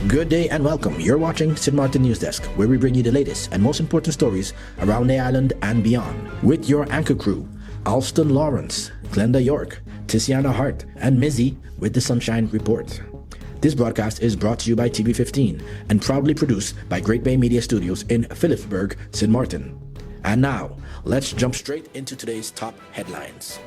Good day and welcome. You're watching St. Martin News Desk, where we bring you the latest and most important stories around the island and beyond. With your anchor crew, Alston Lawrence, Glenda York, Tiziana Hart, and Mizzy with the Sunshine Report. This broadcast is brought to you by TV15 and proudly produced by Great Bay Media Studios in Phillipsburg, St. Martin. And now, let's jump straight into today's top headlines.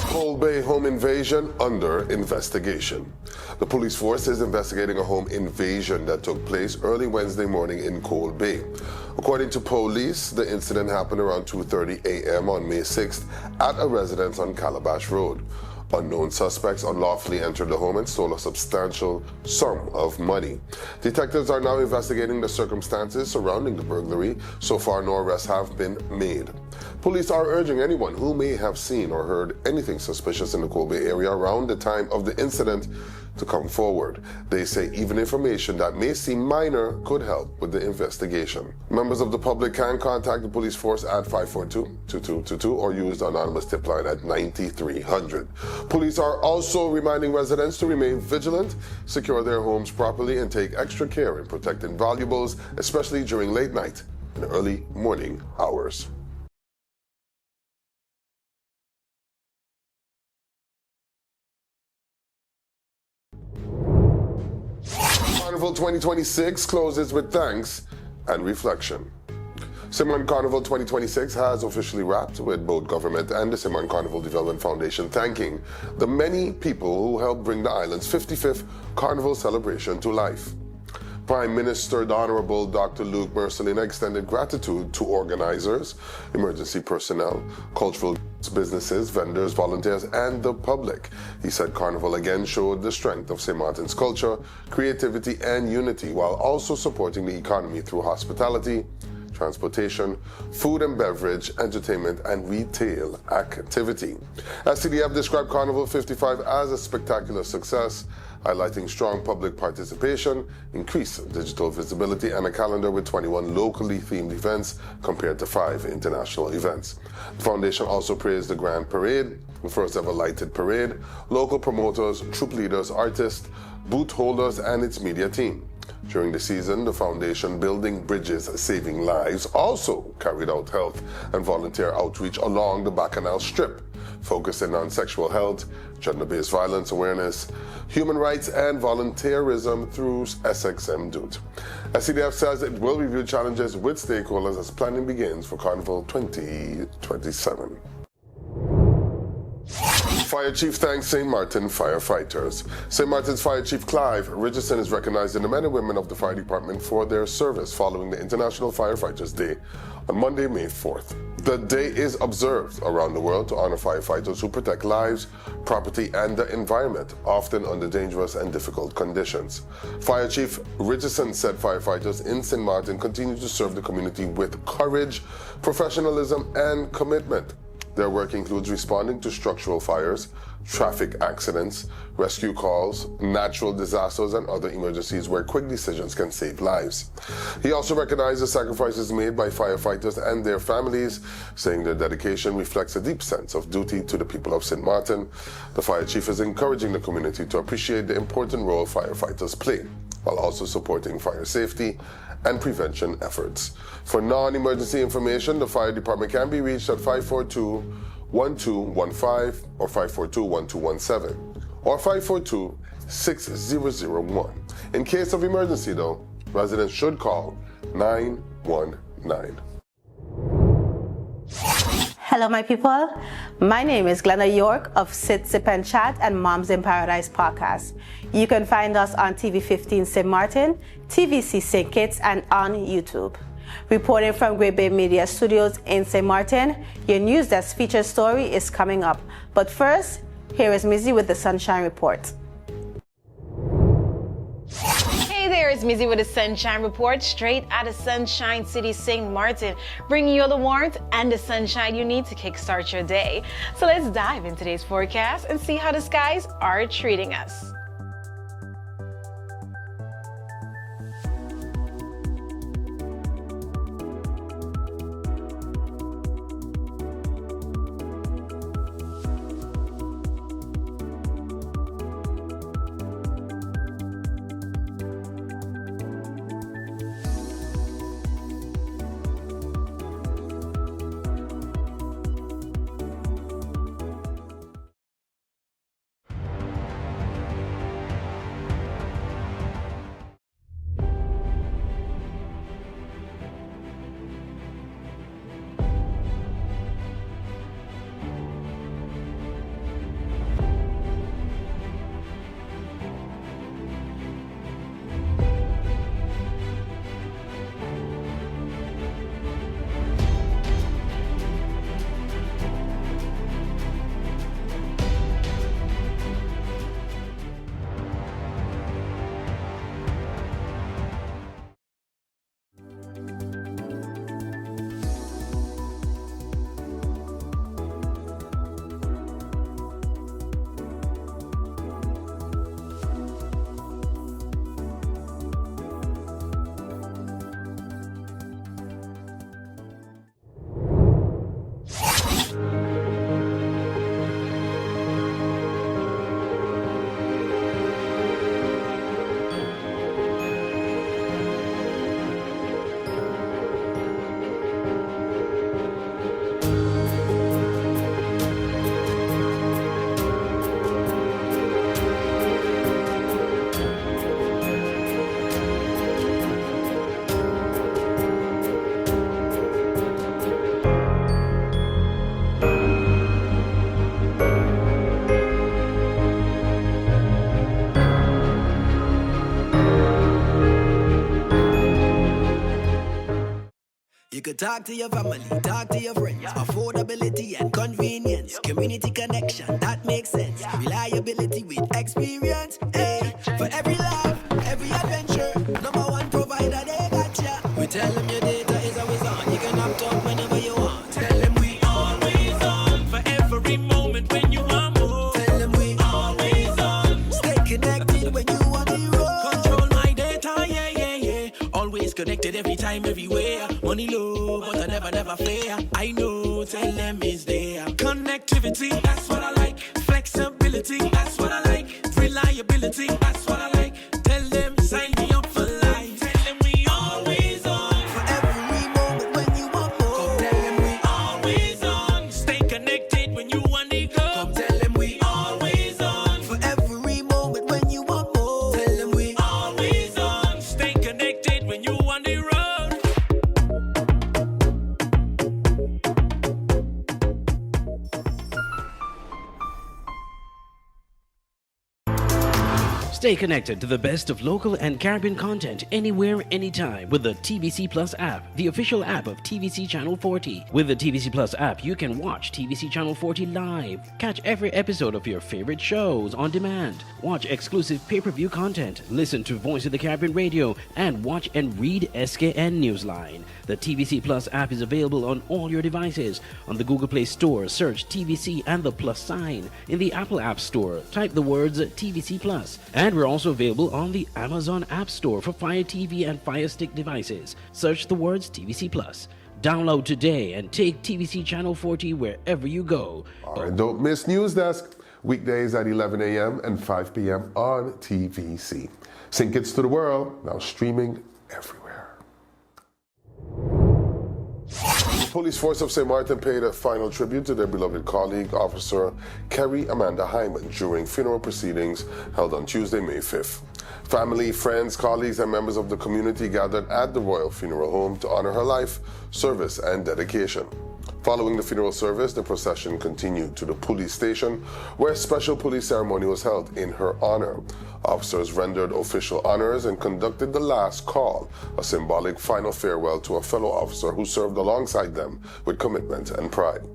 Cole Bay home invasion under investigation. The police force is investigating a home invasion that took place early Wednesday morning in Cole Bay. According to police, the incident happened around 2:30 a.m. on May 6th at a residence on Calabash Road. Unknown suspects unlawfully entered the home and stole a substantial sum of money. Detectives are now investigating the circumstances surrounding the burglary. So far, no arrests have been made. Police are urging anyone who may have seen or heard anything suspicious in the Cole Bay area around the time of the incident to come forward. They say even information that may seem minor could help with the investigation. Members of the public can contact the police force at 542-2222 or use the anonymous tip line at 9300. Police are also reminding residents to remain vigilant, secure their homes properly, and take extra care in protecting valuables, especially during late night and early morning hours. Carnival 2026 closes with thanks and reflection. St. Martin Carnival 2026 has officially wrapped, with both government and the St. Martin Carnival Development Foundation thanking the many people who helped bring the island's 55th Carnival celebration to life. Prime Minister the Honorable Dr. Luke Mercelina extended gratitude to organizers, emergency personnel, cultural businesses, vendors, volunteers, and the public. He said Carnival again showed the strength of St. Martin's culture, creativity, and unity, while also supporting the economy through hospitality, transportation, food and beverage, entertainment, and retail activity. SCDF described Carnival 55 as a spectacular success, highlighting strong public participation, increased digital visibility, and a calendar with 21 locally themed events compared to 5 international events. The foundation also praised the Grand Parade, the first ever lighted parade, local promoters, troop leaders, artists, booth holders, and its media team. During the season, the foundation Building Bridges Saving Lives also carried out health and volunteer outreach along the Bacchanal Strip, focusing on sexual health, gender-based violence awareness, human rights, and volunteerism through SXM Doet. SCDF says it will review challenges with stakeholders as planning begins for Carnival 2027. Fire Chief thanks St. Martin firefighters. St. Martin's Fire Chief Clive Richardson is recognizing the men and women of the fire department for their service following the International Firefighters Day on Monday, May 4th. The day is observed around the world to honor firefighters who protect lives, property, and the environment, often under dangerous and difficult conditions. Fire Chief Richardson said firefighters in St. Martin continue to serve the community with courage, professionalism, and commitment. Their work includes responding to structural fires, traffic accidents, rescue calls, natural disasters, and other emergencies where quick decisions can save lives. He also recognized the sacrifices made by firefighters and their families, saying their dedication reflects a deep sense of duty to the people of St. Martin. The fire chief is encouraging the community to appreciate the important role firefighters play, while also supporting fire safety and prevention efforts. For non-emergency information, the fire department can be reached at 542-1215 or 542-1217 or 542-6001. In case of emergency, though, residents should call 911. Hello, my people. My name is Glenda York of Sit, Sip and Chat and Moms in Paradise podcast. You can find us on TV 15 St. Martin, TVC St. Kitts, and on YouTube. Reporting from Great Bay Media Studios in St. Martin, your news desk feature story is coming up. But first, here is Mizzy with the Sunshine Report. Hey there, it's Mizzy with the Sunshine Report, straight out of Sunshine City, St. Martin, bringing you all the warmth and the sunshine you need to kickstart your day. So let's dive into today's forecast and see how the skies are treating us. You could talk to your family, talk to your friends. Affordability and convenience. Community connection, that makes sense. Reliability with experience. Hey, for every love, every adventure. Number one provider, they got ya. We tell them your data is always on. You can opt out whenever you want. Tell them we always on. For every moment when you want more. Tell them we always on. Stay connected when you want to roll. Control my data, yeah, yeah, yeah. Always connected every time, everywhere. Money low, but I never fair. I know, tell them it's there. Connectivity, that's what I like. Flexibility, that's what I like. Reliability, that's what I like. Tell them, sign me up for life. Tell them we always on. For every moment when you want more. Come tell them we always on. Stay connected when you want to go. Come tell them we always on. For every moment when you want more. Tell them we always on. Stay connected when you want to road. Stay connected to the best of local and Caribbean content anywhere, anytime with the TVC Plus app, the official app of TVC Channel 40. With the TVC Plus app, you can watch TVC Channel 40 live, catch every episode of your favorite shows on demand, watch exclusive pay-per-view content, listen to Voice of the Caribbean radio, and watch and read SKN Newsline. The TVC Plus app is available on all your devices. On the Google Play Store, search TVC and the plus sign. In the Apple App Store, type the words TVC Plus. And we're also available on the Amazon App Store for Fire TV and Fire Stick devices. Search the words TVC Plus. Download today and take TVC Channel 40 wherever you go. All right, don't miss NEWSDESK. Weekdays at 11 a.m. and 5 p.m. on TVC. St. Kitts to the world, now streaming everywhere. The police force of St. Martin paid a final tribute to their beloved colleague, Officer Kerry Amanda Hyman, during funeral proceedings held on Tuesday, May 5th. Family, friends, colleagues, and members of the community gathered at the Royal Funeral Home to honor her life, service, and dedication. Following the funeral service, the procession continued to the police station, where a special police ceremony was held in her honor. Officers rendered official honors and conducted the last call, a symbolic final farewell to a fellow officer who served alongside them with commitment and pride.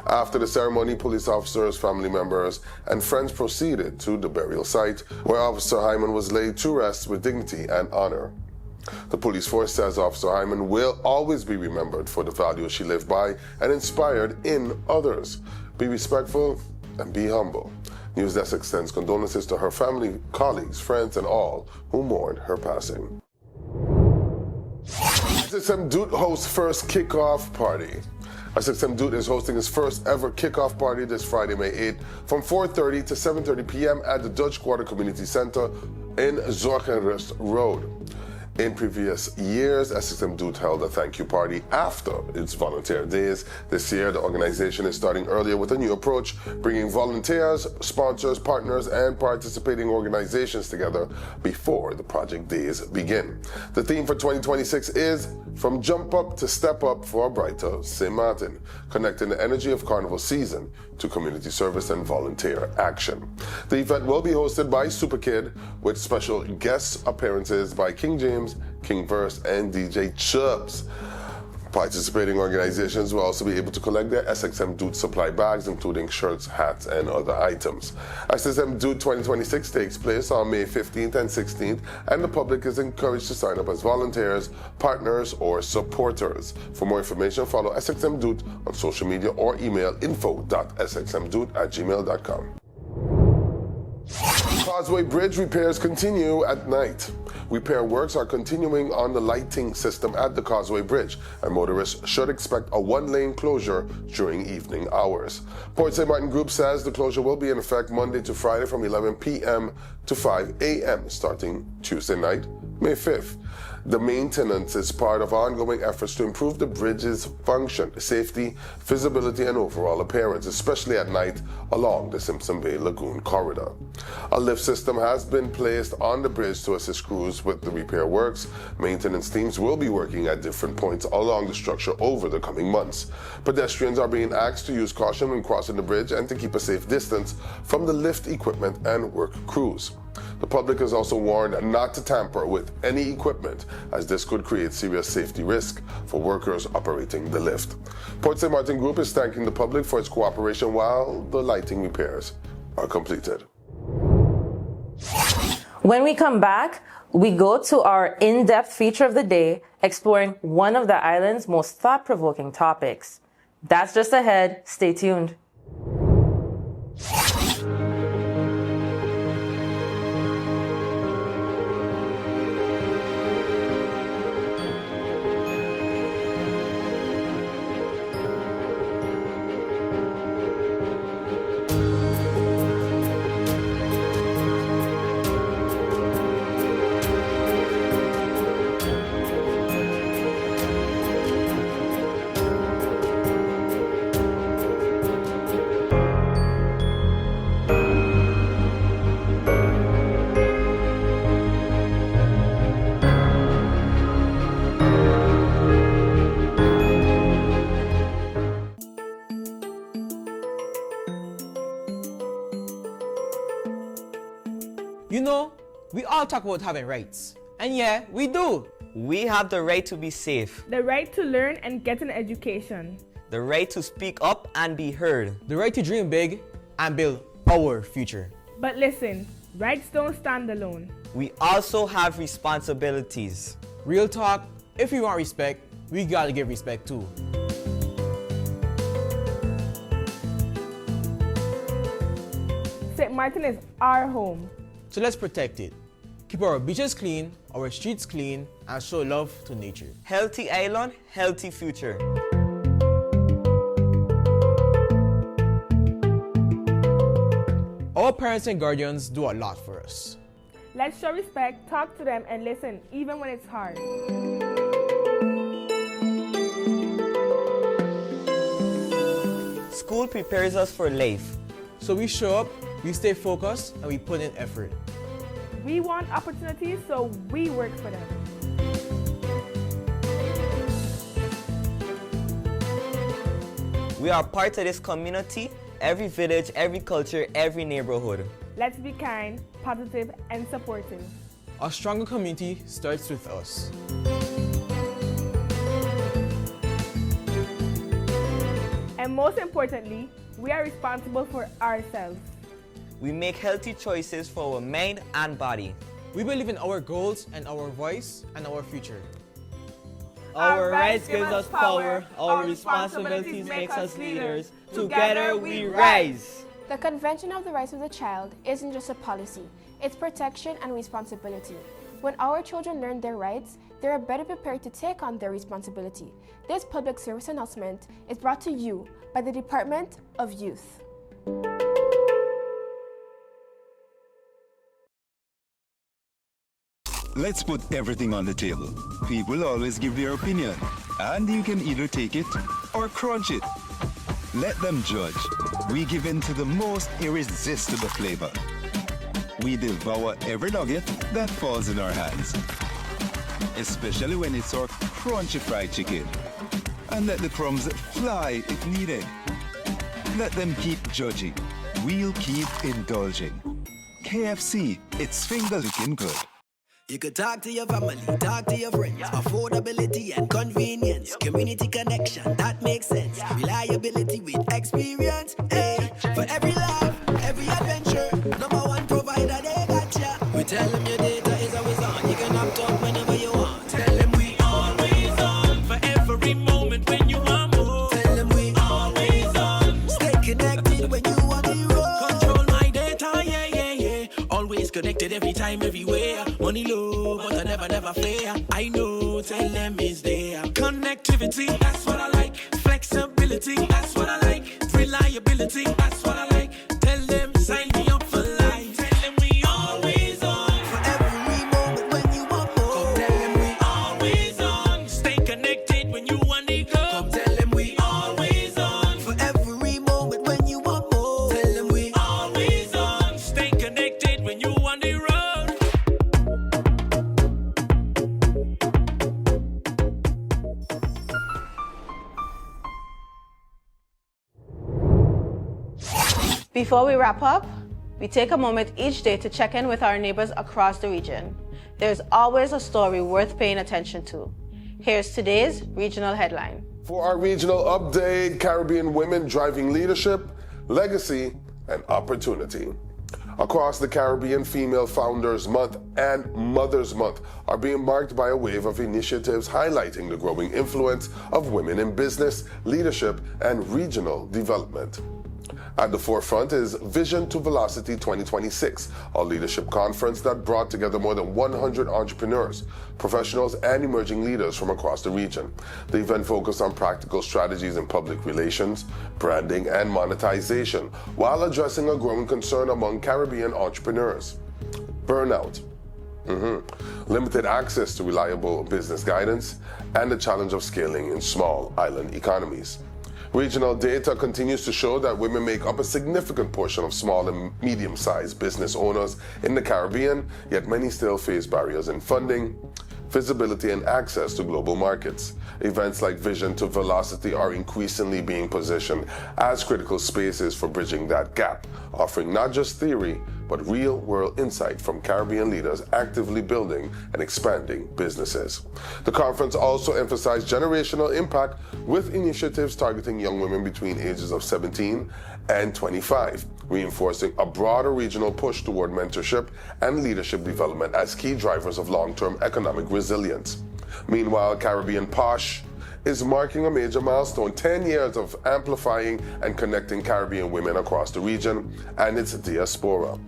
After the ceremony, police officers, family members, and friends proceeded to the burial site, where Officer Hyman was laid to rest with dignity and honor. The police force says Officer Hyman will always be remembered for the values she lived by and inspired in others. Be respectful and be humble. NEWSDESK extends condolences to her family, colleagues, friends, and all who mourn her passing. SXM Doet hosts first kickoff party. SXM Doet is hosting its first ever kickoff party this Friday, May 8th from 4:30 to 7:30 p.m. at the Dutch Quarter Community Center in Zorgenrust Road. In previous years, SXM Doet held a thank you party after its volunteer days. This year, the organization is starting earlier with a new approach, bringing volunteers, sponsors, partners, and participating organizations together before the project days begin. The theme for 2026 is From Jump Up to Step Up for a Brighter St. Martin, connecting the energy of Carnival season to community service and volunteer action. The event will be hosted by Super Kid with special guest appearances by King James, King Verse, and DJ Chubbs. Participating organizations will also be able to collect their SXM Doet supply bags, including shirts, hats, and other items. SXM Doet 2026 takes place on May 15th and 16th, and the public is encouraged to sign up as volunteers, partners, or supporters. For more information, follow SXM Doet on social media or email info.sxmdoet@gmail.com. Causeway Bridge repairs continue at night. Repair works are continuing on the lighting system at the Causeway Bridge, and motorists should expect a one-lane closure during evening hours. Port St. Martin Group says the closure will be in effect Monday to Friday from 11 p.m. to 5 a.m. starting Tuesday night, May 5th. The maintenance is part of ongoing efforts to improve the bridge's function, safety, visibility, and overall appearance, especially at night along the Simpson Bay Lagoon corridor. A lift system has been placed on the bridge to assist crews with the repair works. Maintenance teams will be working at different points along the structure over the coming months. Pedestrians are being asked to use caution when crossing the bridge and to keep a safe distance from the lift equipment and work crews. The public is also warned not to tamper with any equipment, as this could create serious safety risk for workers operating the lift. Port St. Martin Group is thanking the public for its cooperation while the lighting repairs are completed. When we come back, we go to our in-depth feature of the day, exploring one of the island's most thought-provoking topics. That's just ahead. Stay tuned. You know, we all talk about having rights. And yeah, we do. We have the right to be safe, the right to learn and get an education, the right to speak up and be heard, the right to dream big and build our future. But listen, rights don't stand alone. We also have responsibilities. Real talk, if we want respect, we gotta give respect too. St. Martin is our home. So let's protect it. Keep our beaches clean, our streets clean, and show love to nature. Healthy island, healthy future. Our parents and guardians do a lot for us. Let's show respect, talk to them, and listen, even when it's hard. School prepares us for life. So we show up, we stay focused, and we put in effort. We want opportunities, so we work for them. We are part of this community, every village, every culture, every neighborhood. Let's be kind, positive, and supportive. A stronger community starts with us. And most importantly, we are responsible for ourselves. We make healthy choices for our mind and body. We believe in our goals and our voice and our future. Our rights give us power, our responsibilities make us leaders. Together we rise. The Convention of the Rights of the Child isn't just a policy, it's protection and responsibility. When our children learn their rights, they are better prepared to take on their responsibility. This public service announcement is brought to you by the Department of Youth. Let's put everything on the table. People always give their opinion, and you can either take it or crunch it. Let them judge. We give in to the most irresistible flavor. We devour every nugget that falls in our hands, especially when it's our crunchy fried chicken. And let the crumbs fly if needed. Let them keep judging. We'll keep indulging. KFC, it's finger-licking good. You could talk to your family, talk to your friends. Affordability and convenience, community connection, that makes sense. Reliability with experience, hey. For every love, every adventure, #1 provider, they got ya. We tell them your data is always on. You can opt out whenever you want. Tell them we always on. For every moment when you want more. Tell them we always on. Stay connected when you want to roll. Control my data, yeah, yeah, yeah. Always connected every time, everywhere. Money low, but I never fair. I know, tell them is there. Connectivity, that's what I like. Flexibility, that's what I like. Reliability, that's what I like. Tell them, sign me up for life. Tell them we always on. For every moment when you want more. Come tell them we always on. Stay connected when you want to go. Come tell them we always on. For every moment when you want more. Tell them we always on. Stay connected when you want to road. Before we wrap up, we take a moment each day to check in with our neighbors across the region. There's always a story worth paying attention to. Here's today's regional headline. For our regional update, Caribbean women driving leadership, legacy, and opportunity. Across the Caribbean, Female Founders Month and Mothers Month are being marked by a wave of initiatives highlighting the growing influence of women in business, leadership, and regional development. At the forefront is Vision to Velocity 2026, a leadership conference that brought together more than 100 entrepreneurs, professionals, and emerging leaders from across the region. The event focused on practical strategies in public relations, branding, and monetization, while addressing a growing concern among Caribbean entrepreneurs: burnout, limited access to reliable business guidance, and the challenge of scaling in small island economies. Regional data continues to show that women make up a significant portion of small and medium-sized business owners in the Caribbean, yet many still face barriers in funding, visibility, and access to global markets. Events like Vision to Velocity are increasingly being positioned as critical spaces for bridging that gap, offering not just theory, but real-world insight from Caribbean leaders actively building and expanding businesses. The conference also emphasized generational impact with initiatives targeting young women between ages of 17 and 25, reinforcing a broader regional push toward mentorship and leadership development as key drivers of long-term economic resilience. Meanwhile, Caribbean Posh is marking a major milestone, 10 years of amplifying and connecting Caribbean women across the region and its diaspora.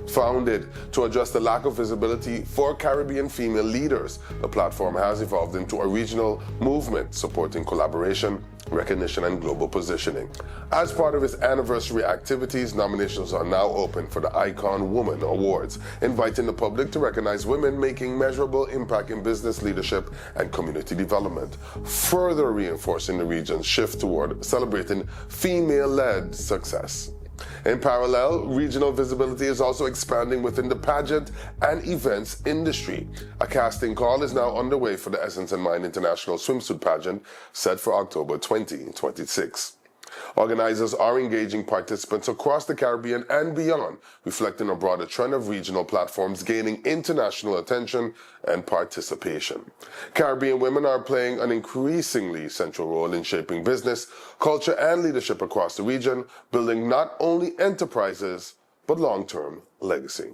Founded to address the lack of visibility for Caribbean female leaders, the platform has evolved into a regional movement supporting collaboration, recognition, and global positioning. As part of its anniversary activities, nominations are now open for the Icon Woman Awards, inviting the public to recognize women making measurable impact in business leadership and community development, further reinforcing the region's shift toward celebrating female-led success. In parallel, regional visibility is also expanding within the pageant and events industry. A casting call is now underway for the Essence and Mind International Swimsuit Pageant set for October 2026. Organizers are engaging participants across the Caribbean and beyond, reflecting a broader trend of regional platforms gaining international attention and participation. Caribbean women are playing an increasingly central role in shaping business, culture, and leadership across the region, building not only enterprises, but long-term legacy.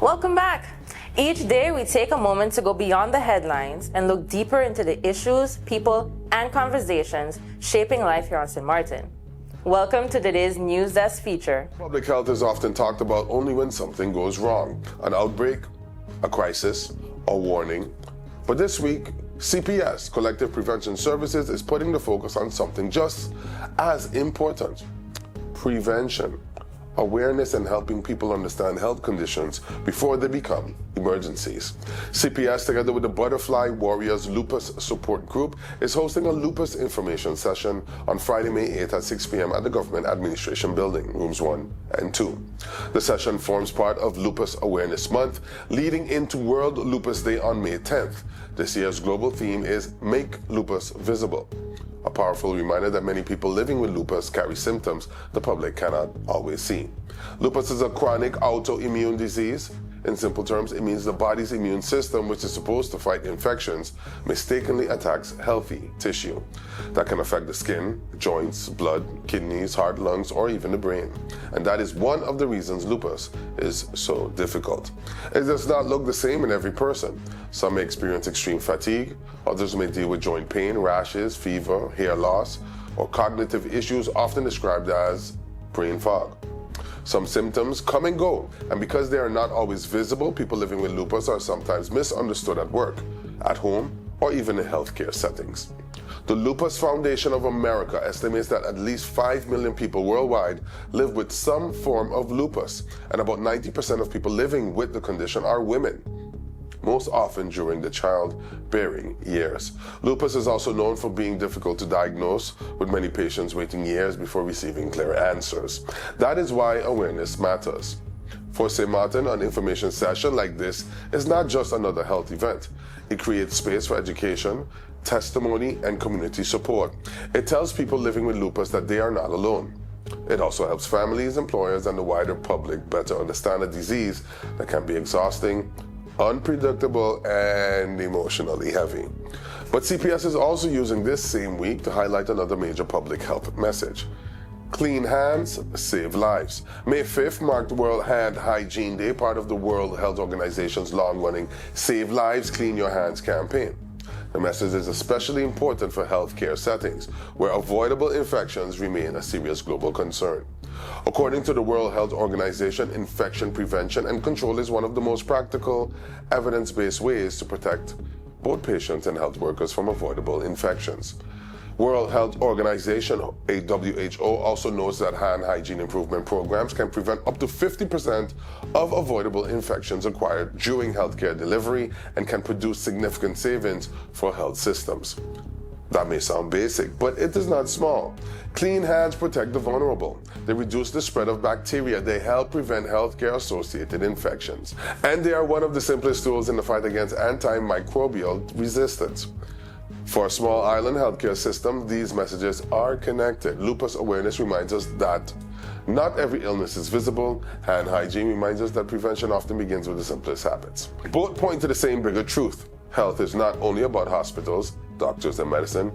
Welcome back. Each day we take a moment to go beyond the headlines and look deeper into the issues, people, and conversations shaping life here on St. Martin. Welcome to today's NEWSDESK feature. Public health is often talked about only when something goes wrong, an outbreak, a crisis, a warning. But this week, CPS, Collective Prevention Services, is putting the focus on something just as important: prevention. Awareness and helping people understand health conditions before they become emergencies. CPS, together with the Butterfly Warriors Lupus Support Group, is hosting a lupus information session on Friday, May 8th at 6 p.m. at the Government Administration Building, rooms 1 and 2. The session forms part of Lupus Awareness Month, leading into World Lupus Day on May 10th. This year's global theme is Make Lupus Visible, a powerful reminder that many people living with lupus carry symptoms the public cannot always see. Lupus is a chronic autoimmune disease. In simple terms, it means the body's immune system, which is supposed to fight infections, mistakenly attacks healthy tissue. That can affect the skin, joints, blood, kidneys, heart, lungs, or even the brain. And that is one of the reasons lupus is so difficult. It does not look the same in every person. Some may experience extreme fatigue, others may deal with joint pain, rashes, fever, hair loss, or cognitive issues often described as brain fog. Some symptoms come and go, and because they are not always visible, people living with lupus are sometimes misunderstood at work, at home, or even in healthcare settings. The Lupus Foundation of America estimates that at least 5 million people worldwide live with some form of lupus, and about 90% of people living with the condition are women, most often during the childbearing years. Lupus is also known for being difficult to diagnose, with many patients waiting years before receiving clear answers. That is why awareness matters. For St. Martin, an information session like this is not just another health event. It creates space for education, testimony, and community support. It tells people living with lupus that they are not alone. It also helps families, employers, and the wider public better understand a disease that can be exhausting, unpredictable, and emotionally heavy. But CPS is also using this same week to highlight another major public health message. Clean hands save lives. May 5th marked World Hand Hygiene Day, part of the World Health Organization's long-running Save Lives, Clean Your Hands campaign. The message is especially important for healthcare settings, where avoidable infections remain a serious global concern. According to the World Health Organization, infection prevention and control is one of the most practical, evidence-based ways to protect both patients and health workers from avoidable infections. World Health Organization, WHO, also notes that hand hygiene improvement programs can prevent up to 50% of avoidable infections acquired during healthcare delivery and can produce significant savings for health systems. That may sound basic, but it is not small. Clean hands protect the vulnerable. They reduce the spread of bacteria. They help prevent healthcare-associated infections. And they are one of the simplest tools in the fight against antimicrobial resistance. For a small island healthcare system, these messages are connected. Lupus awareness reminds us that not every illness is visible. Hand hygiene reminds us that prevention often begins with the simplest habits. Both point to the same bigger truth. Health is not only about hospitals, doctors, and medicine.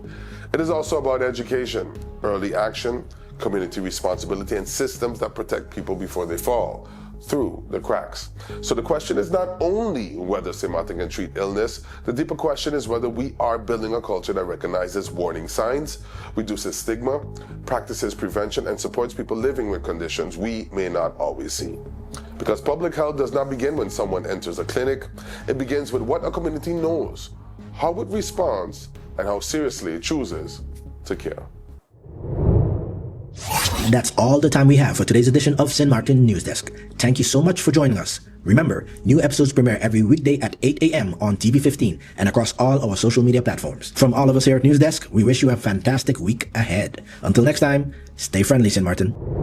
It is also about education, early action, community responsibility, and systems that protect people before they fall through the cracks. So the question is not only whether St. Martin can treat illness, the deeper question is whether we are building a culture that recognizes warning signs, reduces stigma, practices prevention, and supports people living with conditions we may not always see. Because public health does not begin when someone enters a clinic. It begins with what a community knows, how it responds, and how seriously it chooses to care. And that's all the time we have for today's edition of St. Martin News Desk. Thank you so much for joining us. Remember, new episodes premiere every weekday at 8 a.m. on TV15 and across all our social media platforms. From all of us here at News Desk, we wish you a fantastic week ahead. Until next time, stay friendly, St. Martin.